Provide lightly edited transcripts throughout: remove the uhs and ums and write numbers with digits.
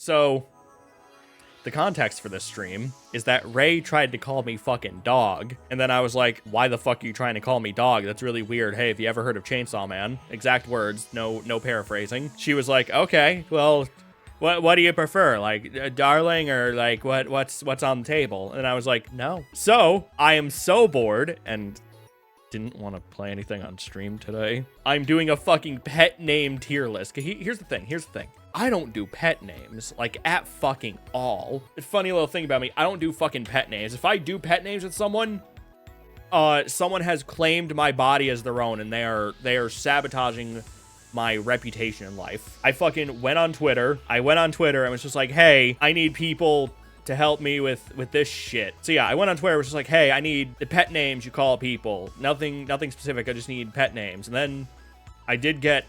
So, the context for this stream is that Ray tried to call me fucking dog, and then I was like, why the fuck are you trying to call me dog? That's really weird. Hey, have you ever heard of Chainsaw Man? Exact words, no paraphrasing. She was like, okay, well, what do you prefer? Like, darling, or like, what's on the table? And I was like, no. So, I am so bored, and didn't want to play anything on stream today. I'm doing a fucking pet name tier list. Here's the thing. I don't do pet names, like, at fucking all. A funny little thing about me, I don't do fucking pet names. If I do pet names with someone, someone has claimed my body as their own, and they are sabotaging my reputation in life. I fucking went on Twitter. And was just like, hey, I need people to help me with this shit. So yeah, I went on Twitter, was just like, hey, I need the pet names you call people. Nothing specific, I just need pet names. And then I did get,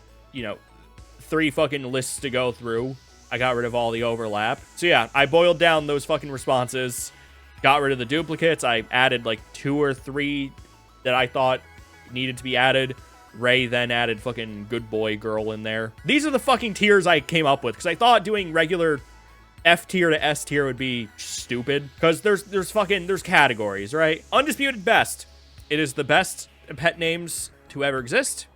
3 fucking lists to go through. I got rid of all the overlap. So yeah, I boiled down those fucking responses, got rid of the duplicates. I added like 2 or 3 that I thought needed to be added. Ray then added fucking good boy girl in there. These are the fucking tiers I came up with, because I thought doing regular F tier to S tier would be stupid, because there's categories, right? Undisputed best. It is the best pet names to ever exist.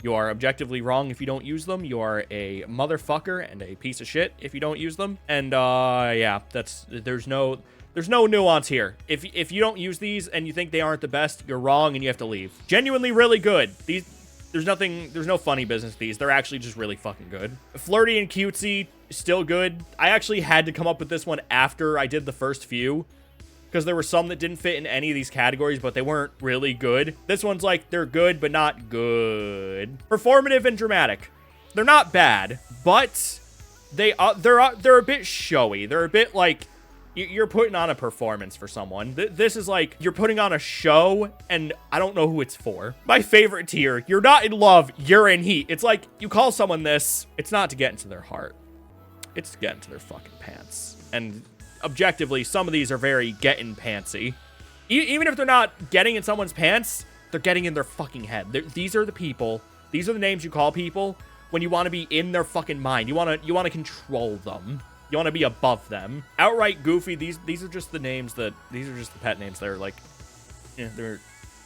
You are objectively wrong if you don't use them. You are a motherfucker and a piece of shit if you don't use them. And yeah, there's no nuance here. If you don't use these and you think they aren't the best, you're wrong and you have to leave. Genuinely really good. There's no funny business with these. They're actually just really fucking good. Flirty and cutesy, still good. I actually had to come up with this one after I did the first few, because there were some that didn't fit in any of these categories, but they weren't really good. This one's like, they're good, but not good. Performative and dramatic. They're not bad, but they're a bit showy. They're a bit like, you're putting on a performance for someone. This is like, you're putting on a show, and I don't know who it's for. My favorite tier, you're not in love, you're in heat. It's like, you call someone this, it's not to get into their heart. It's to get into their fucking pants. And objectively, some of these are very getting pantsy. Even if they're not getting in someone's pants, they're getting in their fucking head. These are the people, these are the names you call people when you want to be in their fucking mind. You want to control them. You want to be above them. Outright goofy. These are just the names these are just the pet names. They're like, yeah, they're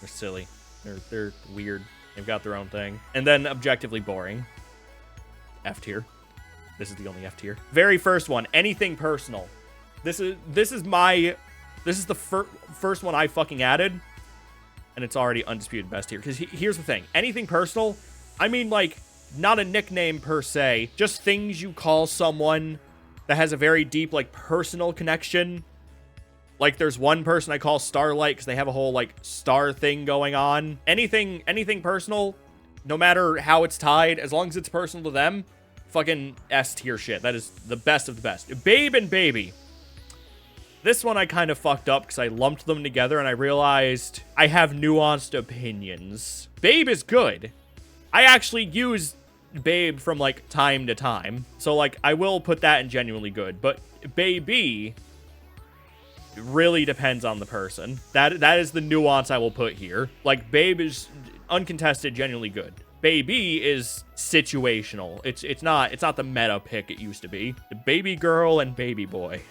silly. They're weird. They've got their own thing. And then objectively boring. F tier. This is the only F tier. Very first one. Anything personal. This is the first one I fucking added, and it's already undisputed best here. Because here's the thing. Anything personal, I mean, like, not a nickname per se, just things you call someone that has a very deep, like, personal connection. Like, there's one person I call Starlight because they have a whole, like, star thing going on. Anything personal, no matter how it's tied, as long as it's personal to them, fucking S tier shit. That is the best of the best. Babe and Baby. This one I kind of fucked up because I lumped them together and I realized I have nuanced opinions. Babe is good. I actually use Babe from, like, time to time. So, like, I will put that in genuinely good. But Baby really depends on the person. That is the nuance I will put here. Like, Babe is uncontested, genuinely good. Baby is situational. It's not the meta pick it used to be. The Babygirl and Babyboy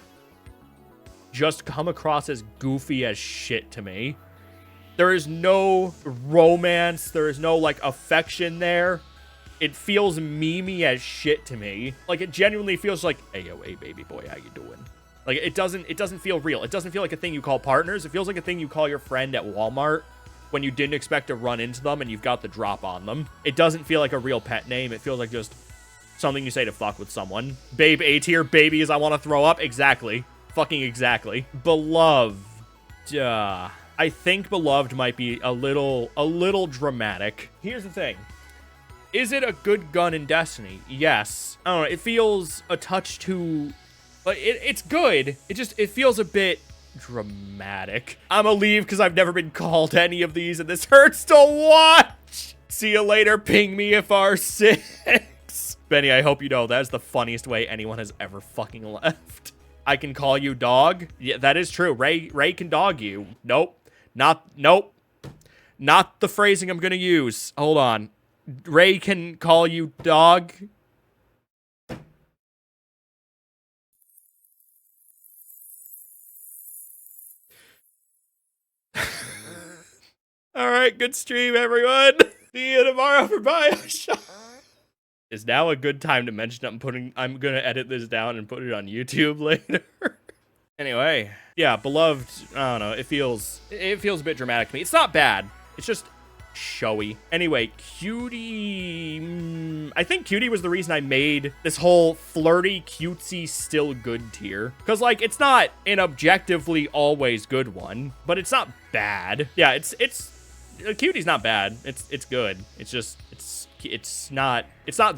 just come across as goofy as shit to me. There is no romance. There is no, like, affection there. It feels memey as shit to me. Like, it genuinely feels like, hey, yo, hey, baby boy, how you doing? Like, it doesn't feel real. It doesn't feel like a thing you call partners. It feels like a thing you call your friend at Walmart when you didn't expect to run into them and you've got the drop on them. It doesn't feel like a real pet name. It feels like just something you say to fuck with someone. Babe A tier, baby is I want to throw up. Exactly. Fucking exactly. Beloved. I think Beloved might be a little dramatic. Here's the thing. Is it a good gun in Destiny? Yes. I don't know. It feels a touch too... Like, it's good. It feels a bit dramatic. I'm gonna leave because I've never been called any of these and this hurts to watch. See you later. Ping me if R6. Benny, I hope you know that's the funniest way anyone has ever fucking left. I can call you dog. Yeah, that is true. Ray can dog you. Nope. Nope. Not the phrasing I'm gonna use. Hold on. Ray can call you dog. All right, good stream, everyone. See you tomorrow for Bioshock. Is now a good time to mention I'm gonna edit this down and put it on YouTube later. Anyway, yeah, beloved, I don't know, it feels a bit dramatic to me. It's not bad. It's just showy. Anyway, Cutie, I think Cutie was the reason I made this whole flirty, cutesy, still good tier. Because, like, it's not an objectively always good one, but it's not bad. Yeah, Cutie's not bad. It's good. It's just, it's not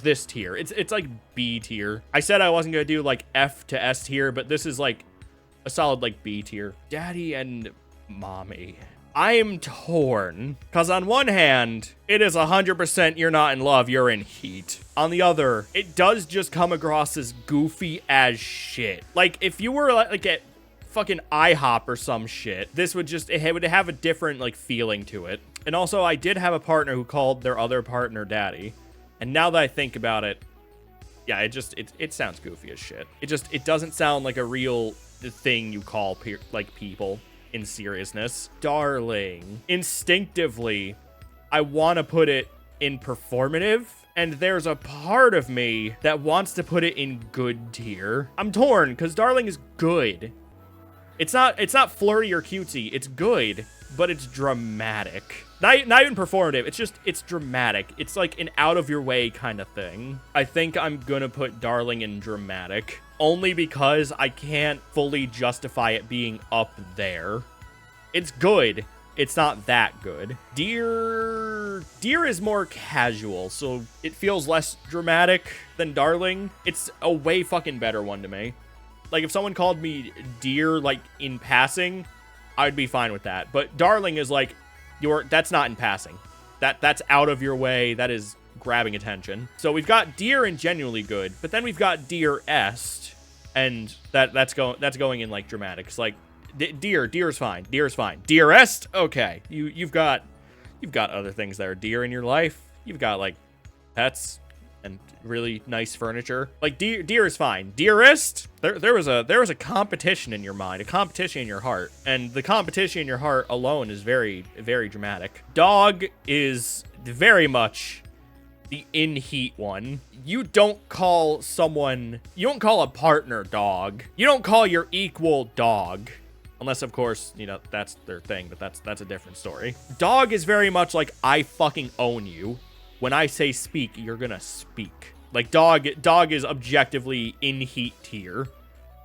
this tier. It's like B tier. I said I wasn't gonna do like F to S tier, but this is like a solid like B tier. Daddy and mommy. I am torn, because on one hand, it is 100% you're not in love, you're in heat. On the other, it does just come across as goofy as shit. Like, if you were like at fucking IHOP or some shit, this would just, it would have a different like feeling to it. And also, I did have a partner who called their other partner daddy. And now that I think about it, yeah, it sounds goofy as shit. It doesn't sound like a real thing you call people in seriousness. Darling. Instinctively, I want to put it in performative, and there's a part of me that wants to put it in good tier. I'm torn, because darling is good. It's not flirty or cutesy. It's good, but it's dramatic. Not even performative. It's dramatic. It's like an out of your way kind of thing. I think I'm gonna put darling in dramatic, only because I can't fully justify it being up there. It's good. It's not that good. Dear is more casual, so it feels less dramatic than darling. It's a way fucking better one to me. Like, if someone called me dear, like, in passing, I'd be fine with that. But darling is like, that's not in passing. That's out of your way. That is grabbing attention. So we've got dear and genuinely good, but then we've got dearest, and that's going in like dramatics. Like dear is fine. Dear is fine. Dearest, okay. You've got other things that are dear in your life. You've got like pets and really nice furniture. Like dear is fine. Dearest, there was a competition in your mind, a competition in your heart, and the competition in your heart alone is very, very dramatic. Dog is very much the in heat one. You don't call a partner dog. You don't call your equal dog. Unless, of course, you know, that's their thing, but that's a different story. Dog is very much like, I fucking own you. When I say speak, you're gonna speak. Like, dog is objectively in heat tier.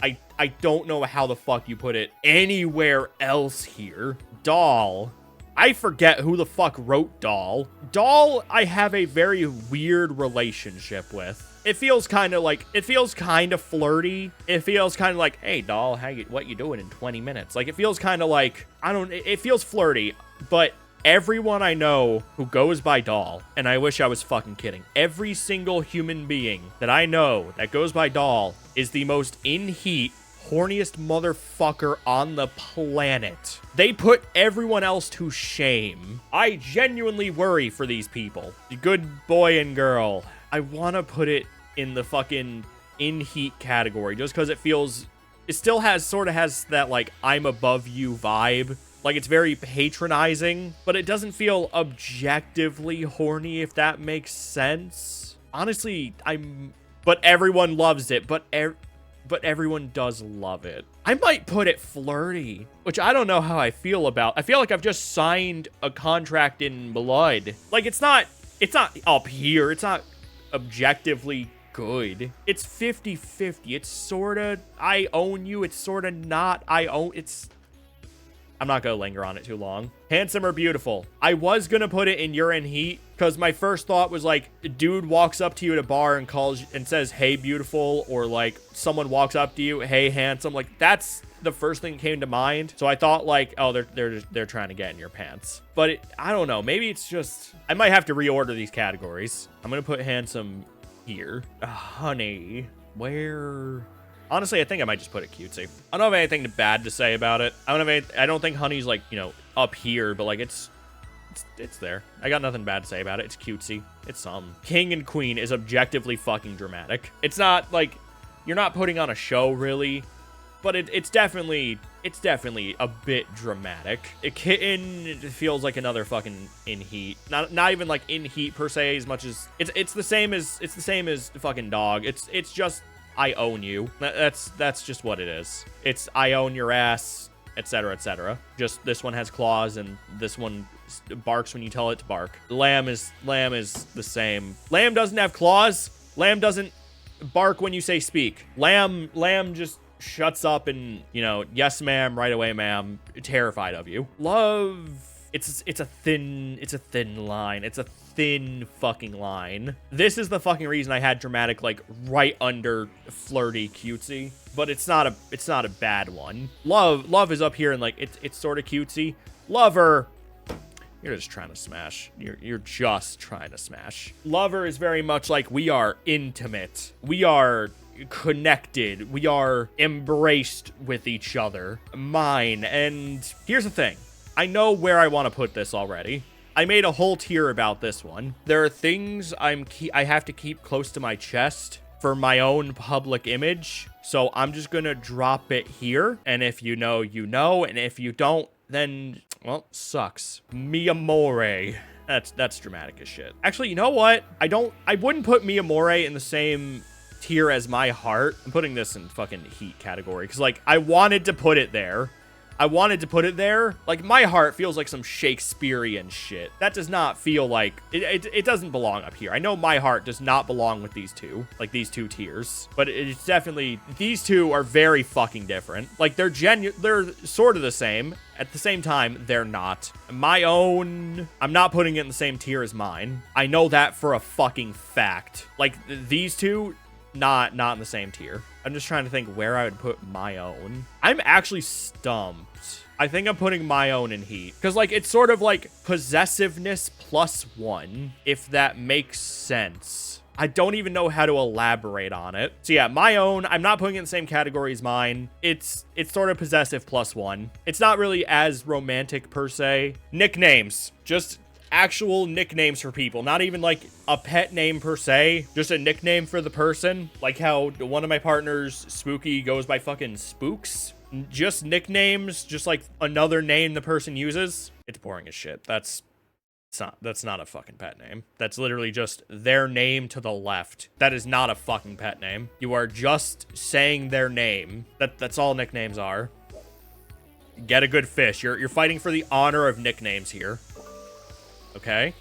I don't know how the fuck you put it anywhere else here. Doll. I forget who the fuck wrote Doll. Doll, I have a very weird relationship with. It feels kind of flirty. It feels kind of like, hey, doll, what you doing in 20 minutes? Like, it feels kind of like, it feels flirty, but everyone I know who goes by doll, and I wish I was fucking kidding, every single human being that I know that goes by doll is the most in heat, horniest motherfucker on the planet. They put everyone else to shame. I genuinely worry for these people. The good boy and girl. I want to put it in the fucking in heat category just because it still sort of has that like I'm above you vibe. Like, it's very patronizing, but it doesn't feel objectively horny, if that makes sense. Honestly, but everyone loves it, but everyone does love it. I might put it flirty, which I don't know how I feel about. I feel like I've just signed a contract in blood. Like, it's not up here. It's not objectively good. It's 50-50. It's sort of I own you. It's sort of not I'm not gonna linger on it too long. Handsome or beautiful. I was gonna put it in you're in heat because my first thought was like, a dude walks up to you at a bar and says, hey, beautiful, or like someone walks up to you, hey, handsome. Like, that's the first thing that came to mind. So I thought like, oh, they're trying to get in your pants. But I don't know. Maybe it's just, I might have to reorder these categories. I'm gonna put handsome here. Honey, where? Honestly, I think I might just put it cutesy. I don't have anything bad to say about it. I don't think honey's like, you know, up here, but like it's there. I got nothing bad to say about it. It's cutesy. It's some. King and queen is objectively fucking dramatic. It's not like, you're not putting on a show really. but it's definitely a bit dramatic. A Kitten feels like another fucking in heat. Not even like in heat per se, as much as it's the same as fucking dog. It's just I own you. That's just what it is. It's I own your ass, etc., etc. Just this one has claws and this one barks when you tell it to bark. Lamb is the same. Lamb doesn't have claws. Lamb doesn't bark when you say speak. Lamb just shuts up and, you know, yes ma'am, right away ma'am, terrified of you. Love, it's a thin line. It's a thin fucking line. This is the fucking reason I had dramatic like right under flirty cutesy, but it's not a bad one. Love is up here and like it's sort of cutesy. Lover, you're just trying to smash. You're just trying to smash. Lover is very much like we are intimate. We are connected. We are embraced with each other. Mine. And here's the thing. I know where I want to put this already. I made a whole tier about this one. There are things I have to keep close to my chest for my own public image. So I'm just going to drop it here. And if you know, you know. And if you don't, then, well, sucks. Mi Amore. That's dramatic as shit. Actually, you know what? I wouldn't put Mi Amore in the same tier as my heart. I'm putting this in fucking heat category because, like, I wanted to put it there. Like, my heart feels like some Shakespearean shit. That does not feel like it doesn't belong up here. I know my heart does not belong with these two, like these two tiers, but it's definitely, these two are very fucking different. Like, they're sort of the same. At the same time, they're not. My own, I'm not putting it in the same tier as mine. I know that for a fucking fact. Like, these two, not in the same tier. I'm just trying to think where I would put my own. I'm actually stumped. I think I'm putting my own in heat. Because, like, it's sort of like possessiveness +1, if that makes sense. I don't even know how to elaborate on it. So yeah, my own, I'm not putting it in the same category as mine. It's sort of possessive +1. It's not really as romantic per se. Nicknames. Just actual nicknames for people, not even like a pet name per se, just a nickname for the person, like how one of my partners, Spooky, goes by fucking Spooks. Just nicknames, just like another name the person uses. It's boring as shit. That's not a fucking pet name. That's literally just their name to the left. That is not a fucking pet name. You are just saying their name. That's all nicknames are. Get a good fish. You're fighting for the honor of nicknames here. Okay.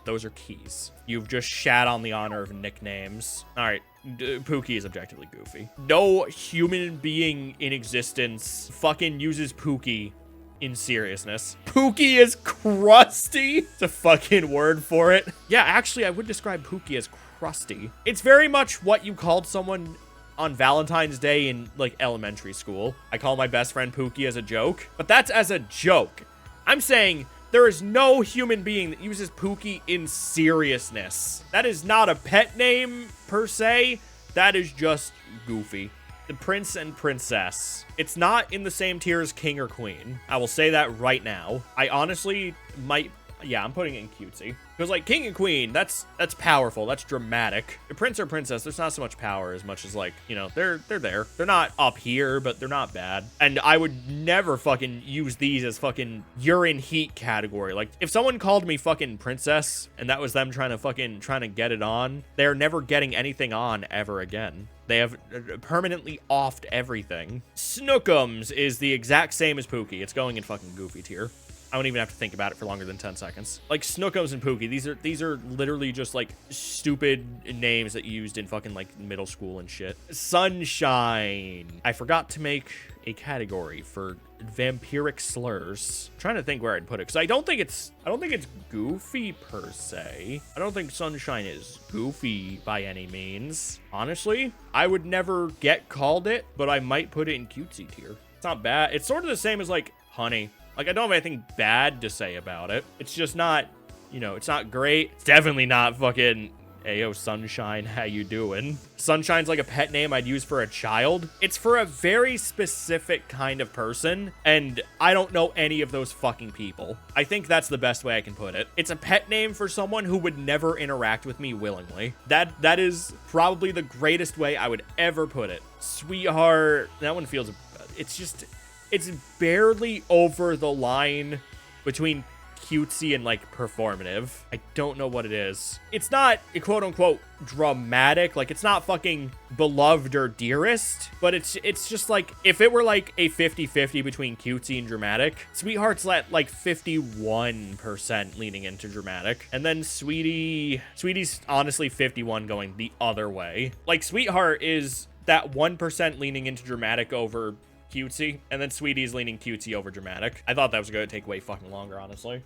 Those are keys. You've just shat on the honor of nicknames. All right. Pookie is objectively goofy. No human being in existence fucking uses Pookie in seriousness. Pookie is crusty. It's a fucking word for it. Yeah, actually, I would describe Pookie as crusty. It's very much what you called someone on Valentine's Day in, like, elementary school. I call my best friend Pookie as a joke, but that's as a joke. I'm saying there is no human being that uses Pookie in seriousness. That is not a pet name, per se. That is just goofy. The prince and princess. It's not in the same tier as king or queen. I will say that right now. I honestly might... Yeah, I'm putting it in cutesy. Because, like, king and queen, that's powerful. That's dramatic. The prince or princess, there's not so much power as much as, like, you know, they're there. They're not up here, but they're not bad. And I would never fucking use these as fucking you're in heat category. Like, if someone called me fucking princess and that was them trying to get it on, they're never getting anything on ever again. They have permanently offed everything. Snookums is the exact same as Pookie. It's going in fucking goofy tier. I don't even have to think about it for longer than 10 seconds. Like, Snookums and Pookie, these are literally just, like, stupid names that you used in fucking, like, middle school and shit. Sunshine. I forgot to make a category for vampiric slurs. I'm trying to think where I'd put it, because I don't think it's goofy per se. I don't think Sunshine is goofy by any means. Honestly, I would never get called it, but I might put it in cutesy tier. It's not bad. It's sort of the same as, like, Honey. Like, I don't have anything bad to say about it. It's just not, you know, it's not great. It's definitely not fucking Ayo, Sunshine, how you doing? Sunshine's like a pet name I'd use for a child. It's for a very specific kind of person, and I don't know any of those fucking people. I think that's the best way I can put it. It's a pet name for someone who would never interact with me willingly. That is probably the greatest way I would ever put it. Sweetheart, that one feels, it's barely over the line between cutesy and like performative. I don't know what it is. It's not quote unquote dramatic, like it's not fucking beloved or dearest, but it's just like if it were like a 50-50 between cutesy and dramatic, Sweetheart's at like 51% leaning into dramatic, and then Sweetie's honestly 51 going the other way. Like Sweetheart is that 1% leaning into dramatic over cutesy, and then Sweetie's leaning cutesy over dramatic. I thought that was going to take way fucking longer, honestly.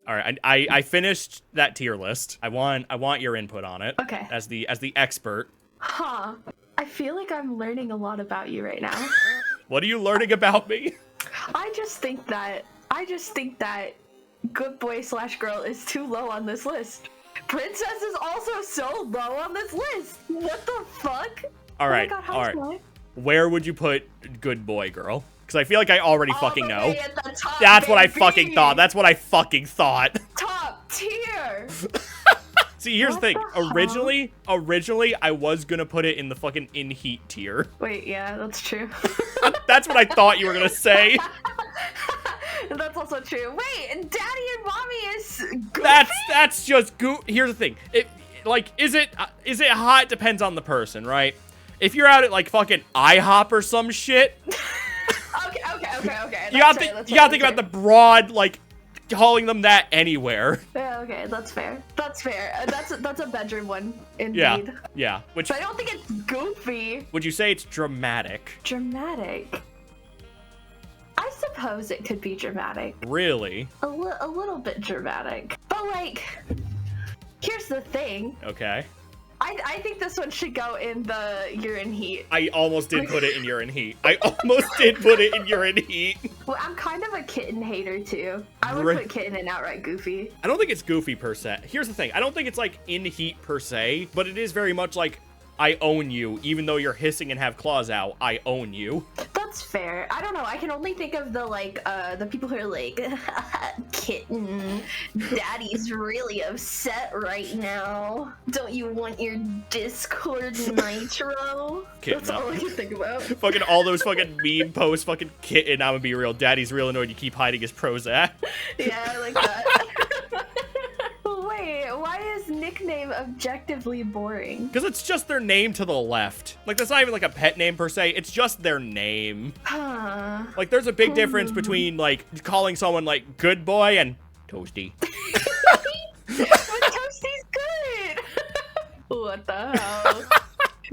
All right, I finished that tier list. I want your input on it. Okay. As the expert. Huh. I feel like I'm learning a lot about you right now. What are you learning about me? I just think that good boy / girl is too low on this list. Princess is also so low on this list. What the fuck? All right, oh my God, all right. Where would you put good boy girl? Because I feel like I already fucking know. At the top, That's what I fucking thought. That's what I fucking thought. Top tier. See, here's the thing. Originally, I was gonna put it in the fucking in heat tier. Wait, yeah, that's true. That's what I thought you were gonna say. That's also true. Wait, daddy and mommy is goofy? That's just Here's the thing. Is it hot? Depends on the person, right? If you're out at like fucking IHOP or some shit. Okay. You gotta think about the broad, like, calling them that anywhere. Yeah, okay, that's fair. That's a bedroom one, indeed. Yeah. But I don't think it's goofy. Would you say it's dramatic? Dramatic. I suppose it could be dramatic. Really? A little bit dramatic. But like, here's the thing. Okay. I think this one should go in the urine heat. I almost did put it in urine heat. Well, I'm kind of a Kitten hater too. I would put Kitten in outright goofy. I don't think it's goofy per se. Here's the thing. I don't think it's like in heat per se, but it is very much like I own you, even though you're hissing and have claws out. I own you. That's fair. I don't know. I can only think of the people who are like, Kitten, daddy's really upset right now. Don't you want your Discord Nitro? Kitten, that's all I can think about. Fucking all those fucking meme posts, fucking Kitten, I'm gonna be real. Daddy's real annoyed you keep hiding his Prozac. Yeah, I like that. Wait, why is nickname objectively boring? Because it's just their name to the left. Like, that's not even like a pet name per se. It's just their name. Huh. Like, there's a big difference between, like, calling someone, like, good boy and Toasty. But Toasty's good. What the hell?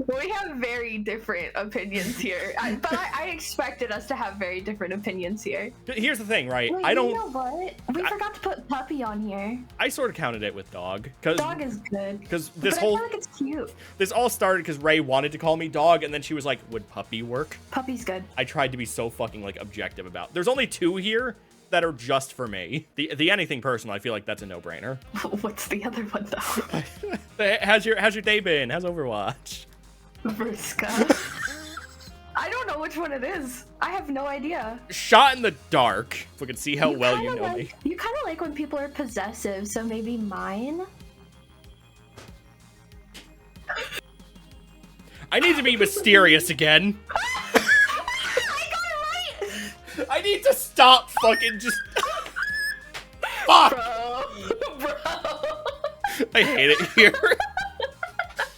We have very different opinions here. But I expected us to have very different opinions here. Here's the thing, right? Wait, I don't. You know what? We forgot to put puppy on here. I sort of counted it with dog. Dog is good. Because I feel like it's cute. This all started because Ray wanted to call me dog, and then she was like, would puppy work? Puppy's good. I tried to be so fucking, like, objective about. There's only 2 here that are just for me. The anything personal, I feel like that's a no-brainer. What's the other one, though? How's your day been? How's Overwatch? Vriska. I don't know which one it is. I have no idea. Shot in the dark. If we can see how well you know me. You kind of like when people are possessive, so maybe mine? I need to be mysterious again. I got it right! I need to stop fucking just... Fuck! Bro. I hate it here.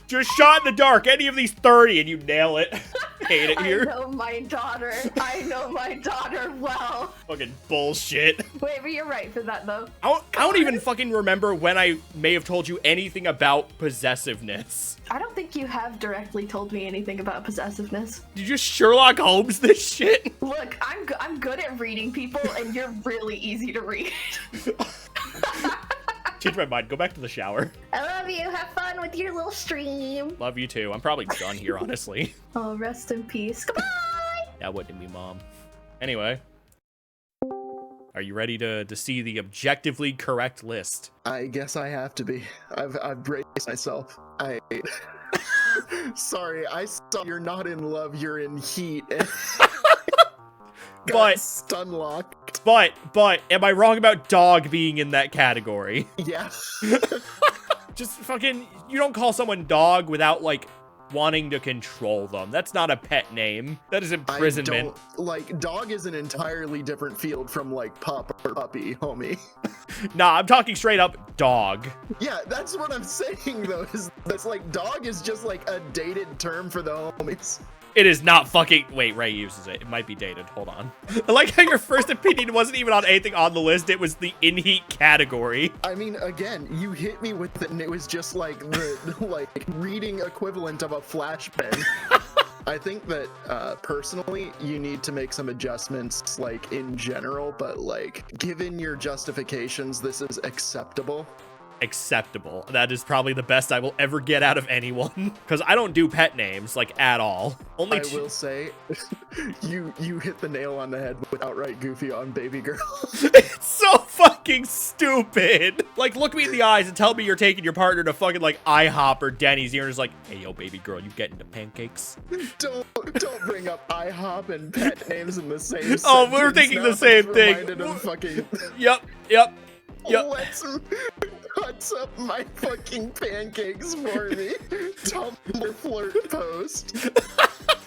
Just shot in the dark. Any of these 30 and you nail it. Hate it here. I know my daughter. I know my daughter well. Fucking bullshit. Wait, but you're right for that, though. I don't even fucking remember when I may have told you anything about possessiveness. I don't think you have directly told me anything about possessiveness. Did you just Sherlock Holmes this shit? Look, I'm good at reading people, and you're really easy to read. Change my mind. Go back to the shower. I love you. Have fun with your little stream. Love you too. I'm probably done here, honestly. Oh, rest in peace. Goodbye. That wouldn't be Mom. Anyway. Are you ready to see the objectively correct list? I guess I have to be. I've braced myself. Sorry, I saw you're not in love, you're in heat. But stun locked. But am I wrong about dog being in that category? Yeah. Just fucking, you don't call someone dog without like wanting to control them. That's not a pet name. That is imprisonment. Like, dog is an entirely different field from like pup or puppy, homie. Nah, I'm talking straight up dog. Yeah, that's what I'm saying though, is that's like dog is just like a dated term for the homies. It is not fucking... Wait, Ray uses it. It might be dated. Hold on. I like how your first opinion wasn't even on anything on the list. It was the in-heat category. I mean, again, you hit me with it and it was just like the like reading equivalent of a flashbang. I think that personally, you need to make some adjustments like in general, but like given your justifications, this is acceptable. Acceptable. That is probably the best I will ever get out of anyone. Because I don't do pet names, like, at all. Only I will say, you hit the nail on the head with outright goofy on Babygirl. It's so fucking stupid. Like, look me in the eyes and tell me you're taking your partner to fucking, like, IHOP or Denny's. You're just like, hey, yo, baby girl, you get into pancakes? Don't bring up IHOP and pet names in the same sentence. Oh, we're thinking the same thing. Reminded of fucking... Yep. Let's cuts up my fucking pancakes for me. Tumblr flirt post.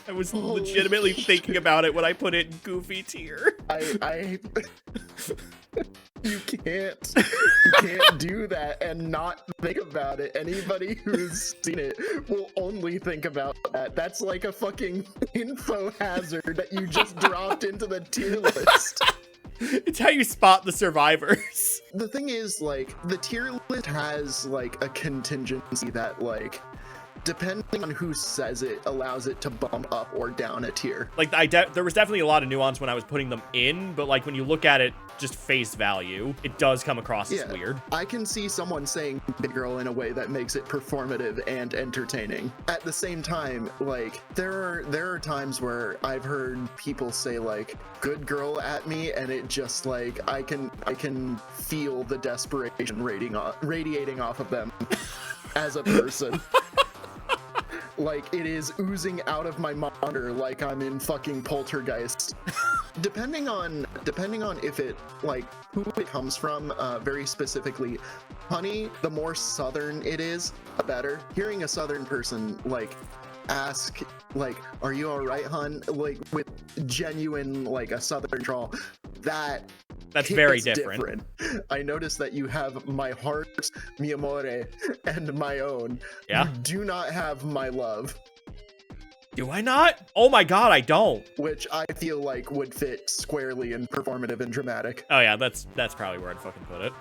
I was legitimately thinking about it when I put it in goofy tier. You can't do that and not think about it. Anybody who's seen it will only think about that. That's like a fucking info hazard that you just dropped into the tier list. It's how you spot the survivors. The thing is, like, the tier list has, like, a contingency that, like, depending on who says it, allows it to bump up or down a tier. Like, there was definitely a lot of nuance when I was putting them in, but, like, when you look at it just face value, it does come across as weird. I can see someone saying Big Girl in a way that makes it performative and entertaining. At the same time, like, there are times where I've heard people say, like, good girl at me, and it just, like, I can feel the desperation radiating off of them as a person. Like, it is oozing out of my monitor like I'm in fucking Poltergeist. Depending on if it, like, who it comes from, very specifically, honey, the more southern it is, the better. Hearing a southern person, like, ask, like, are you all right, hun? Like, with genuine, like, a southern drawl, that's very different. I noticed that you have my heart, mi amore, and my own. Yeah. You do not have my love. Do I not? Oh my god, I don't. Which I feel like would fit squarely in performative and dramatic. Oh yeah, that's probably where I'd fucking put it.